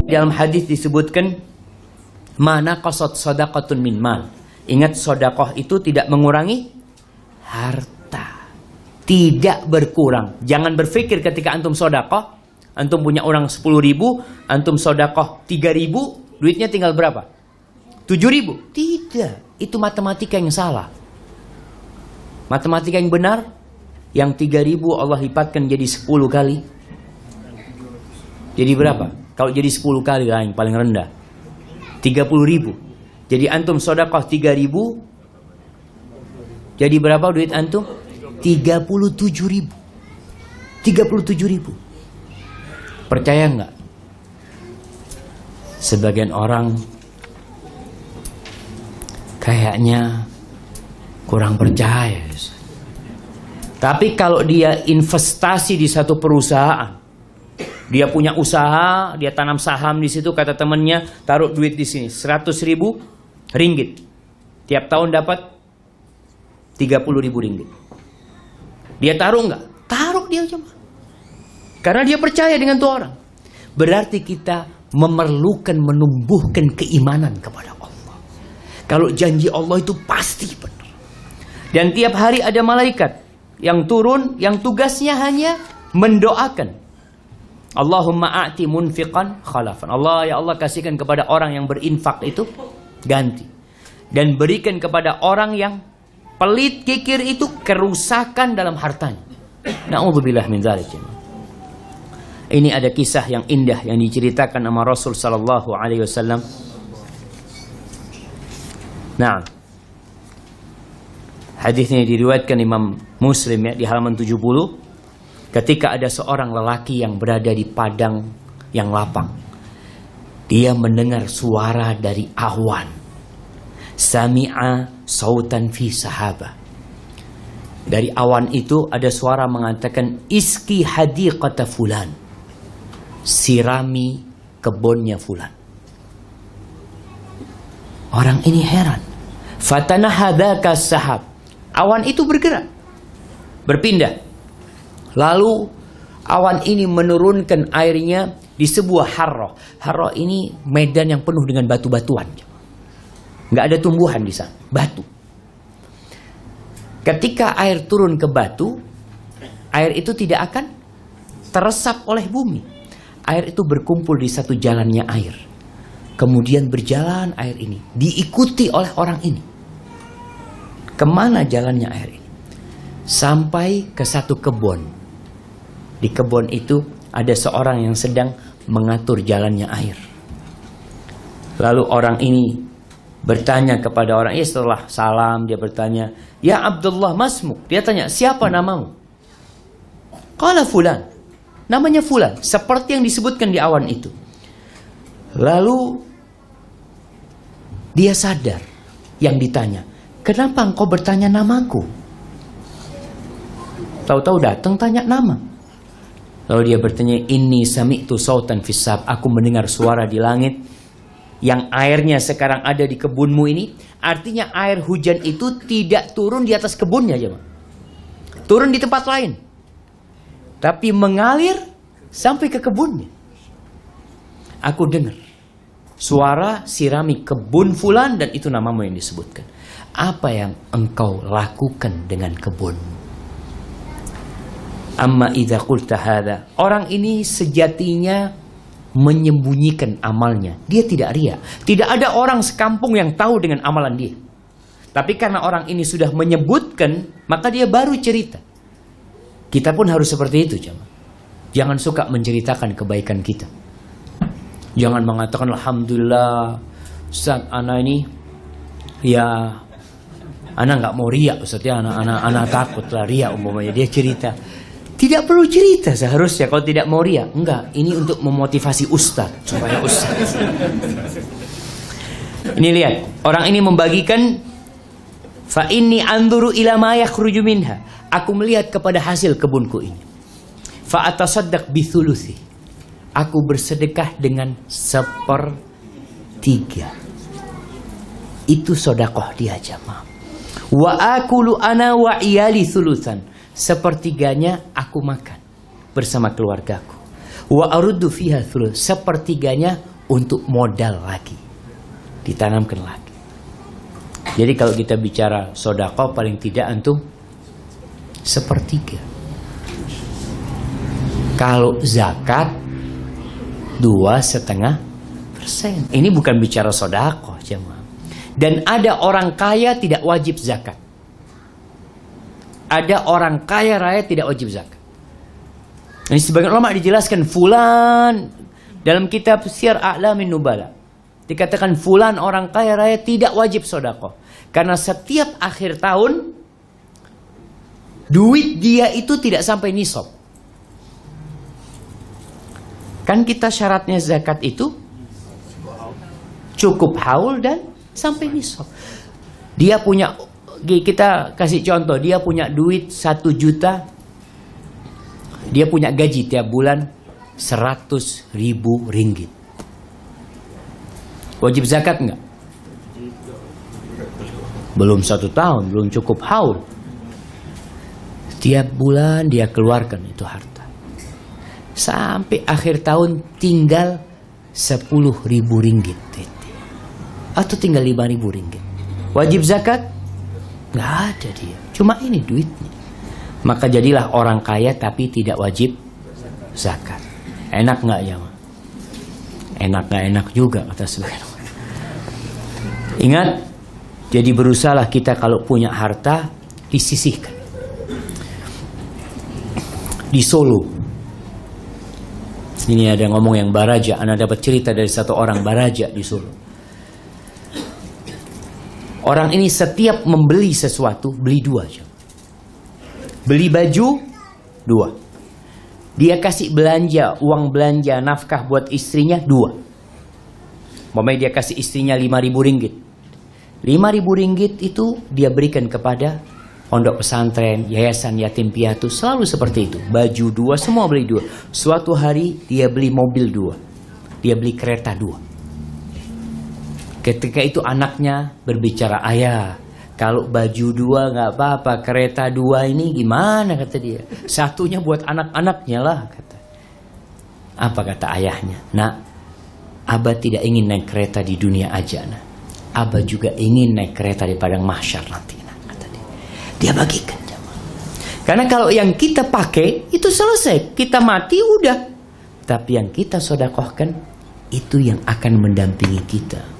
Dalam hadis disebutkan, mana qasad sadaqatun min mal. Ingat, sedekah itu tidak mengurangi harta. Tidak berkurang. Jangan berpikir ketika antum sedekah, antum punya orang 10.000, antum sedekah 3.000, duitnya tinggal berapa? 7.000. Tidak. Itu matematika yang salah. Matematika yang benar, yang 3.000 Allah lipatkan jadi 10 kali. Jadi berapa? Kalau jadi 10 kali lah yang paling rendah, 30.000. Jadi antum sedekah 3.000, jadi berapa duit antum? 37.000. 37.000. Percaya nggak? Sebagian orang kayaknya kurang percaya. Tapi kalau dia investasi di satu perusahaan, dia punya usaha, dia tanam saham di situ, kata temannya, taruh duit di sini, 100.000 ringgit. Tiap tahun dapat 30.000 ringgit. Dia taruh nggak? Taruh dia cuma. Karena dia percaya dengan tuh orang. Berarti kita memerlukan menumbuhkan keimanan kepada Allah. Kalau janji Allah itu pasti benar. Dan tiap hari ada malaikat yang turun, yang tugasnya hanya mendoakan. Allahumma a'ti munfiqan khalafan. Allah, ya Allah, kasihkan kepada orang yang berinfak itu ganti. Dan berikan kepada orang yang pelit kikir itu kerusakan dalam hartanya. Na'udzubillah min dzalik. Ini ada kisah yang indah yang diceritakan sama Rasul sallallahu alaihi wasallam. Nah, hadisnya diriwayatkan Imam Muslim ya, di halaman 70. Ketika ada seorang lelaki yang berada di padang yang lapang, dia mendengar suara dari awan. Sami'a sautan fi sahaba. Dari awan itu ada suara mengatakan, iski hadiqata fulan, sirami kebunnya fulan. Orang ini heran. Fatanahadaka sahab. Awan itu bergerak, berpindah. Lalu awan ini menurunkan airnya di sebuah harroh. Harroh ini medan yang penuh dengan batu-batuan. Nggak ada tumbuhan di sana, batu. Ketika air turun ke batu, air itu tidak akan teresap oleh bumi. Air itu berkumpul di satu jalannya air. Kemudian berjalan air ini, diikuti oleh orang ini. Kemana jalannya air ini? Sampai ke satu kebun. Di kebun itu ada seorang yang sedang mengatur jalannya air. Lalu orang ini bertanya kepada orang, setelah salam dia bertanya, ya Abdullah masmuk. Dia tanya, siapa namamu? Qala fulan. Namanya fulan, seperti yang disebutkan di awan itu. Lalu dia sadar yang ditanya, kenapa engkau bertanya namaku? Tahu-tahu datang tanya nama. Lalu dia bertanya, inni sami'tu sautan fissab. Aku mendengar suara di langit. Yang airnya sekarang ada di kebunmu ini. Artinya air hujan itu tidak turun di atas kebunnya, jemaah. Turun di tempat lain. Tapi mengalir sampai ke kebunnya. Aku dengar suara sirami kebun fulan, dan itu namamu yang disebutkan. Apa yang engkau lakukan dengan kebunmu? Amma idza qulta hadza. Orang ini sejatinya menyembunyikan amalnya. Dia tidak riya. Tidak ada orang sekampung yang tahu dengan amalan dia. Tapi karena orang ini sudah menyebutkan, maka dia baru cerita. Kita pun harus seperti itu, jemaah. Jangan suka menceritakan kebaikan kita. Jangan mengatakan alhamdulillah Ustaz, ana ini ya ana nggak mau riya Ustaz ya, ana takut lah riya umpamanya. Dia cerita. Tidak perlu cerita seharusnya kalau tidak mau riya. Enggak, ini untuk memotivasi ustaz, supaya ustaz. Ini lihat, orang ini membagikan, fa inni anzuru ila ma yakhruju minha. Aku melihat kepada hasil kebunku ini. Fa atasaddaq bi thuluthi. Aku bersedekah dengan 1/3. Itu sedekah dia, jemaah. Wa akulu ana wa iyali thulutsan. 1/3 aku makan bersama keluargaku. Wa aruddu fiha thuluth. 1/3 untuk modal lagi, ditanamkan lagi. Jadi kalau kita bicara sedekah paling tidak antum 1/3. Kalau zakat 2,5%. Ini bukan bicara sedekah, jemaah. Dan ada orang kaya tidak wajib zakat. Ada orang kaya raya tidak wajib zakat. Ini sebagian ulama dijelaskan, fulan dalam kitab Syiar A'lamin Nubala dikatakan fulan orang kaya raya tidak wajib sedekah karena setiap akhir tahun duit dia itu tidak sampai nisab. Kan kita syaratnya zakat itu cukup haul dan sampai nisab. Dia punya, kita kasih contoh, dia punya duit 1 juta, dia punya gaji tiap bulan 100.000 ringgit. Wajib zakat enggak? Belum 1 tahun, belum cukup haul. Tiap bulan dia keluarkan itu harta. Sampai akhir tahun tinggal 10.000 ringgit. Atau tinggal 5.000 ringgit. Wajib zakat? Nggak ada dia. Cuma ini duitnya. Maka jadilah orang kaya tapi tidak wajib zakat. Enak nggak ya? Enak nggak enak juga kata sebagian orang. Ingat, jadi berusahalah kita kalau punya harta disisihkan. Di Solo, ini ada ngomong yang Baraja. Anda dapat cerita dari satu orang Baraja di Solo. Orang ini setiap membeli sesuatu, beli 2 aja. Beli baju, 2. Dia kasih belanja, uang belanja, nafkah buat istrinya, 2. Mamanya dia kasih istrinya 5.000 ringgit. 5.000 ringgit itu dia berikan kepada pondok pesantren, yayasan yatim piatu, selalu seperti itu. Baju 2, semua beli 2. Suatu hari dia beli mobil 2. Dia beli kereta 2. Ketika itu anaknya berbicara, ayah, kalau baju 2 nggak apa-apa, kereta 2 ini gimana, kata dia. Satunya buat anak-anaknya lah, kata. Apa kata ayahnya? Nak, Abah tidak ingin naik kereta di dunia aja, nak. Abah juga ingin naik kereta di padang mahsyar nanti, nak, kata dia. Dia bagikan. Karena kalau yang kita pakai itu selesai, kita mati udah. Tapi yang kita sedekahkan itu yang akan mendampingi kita.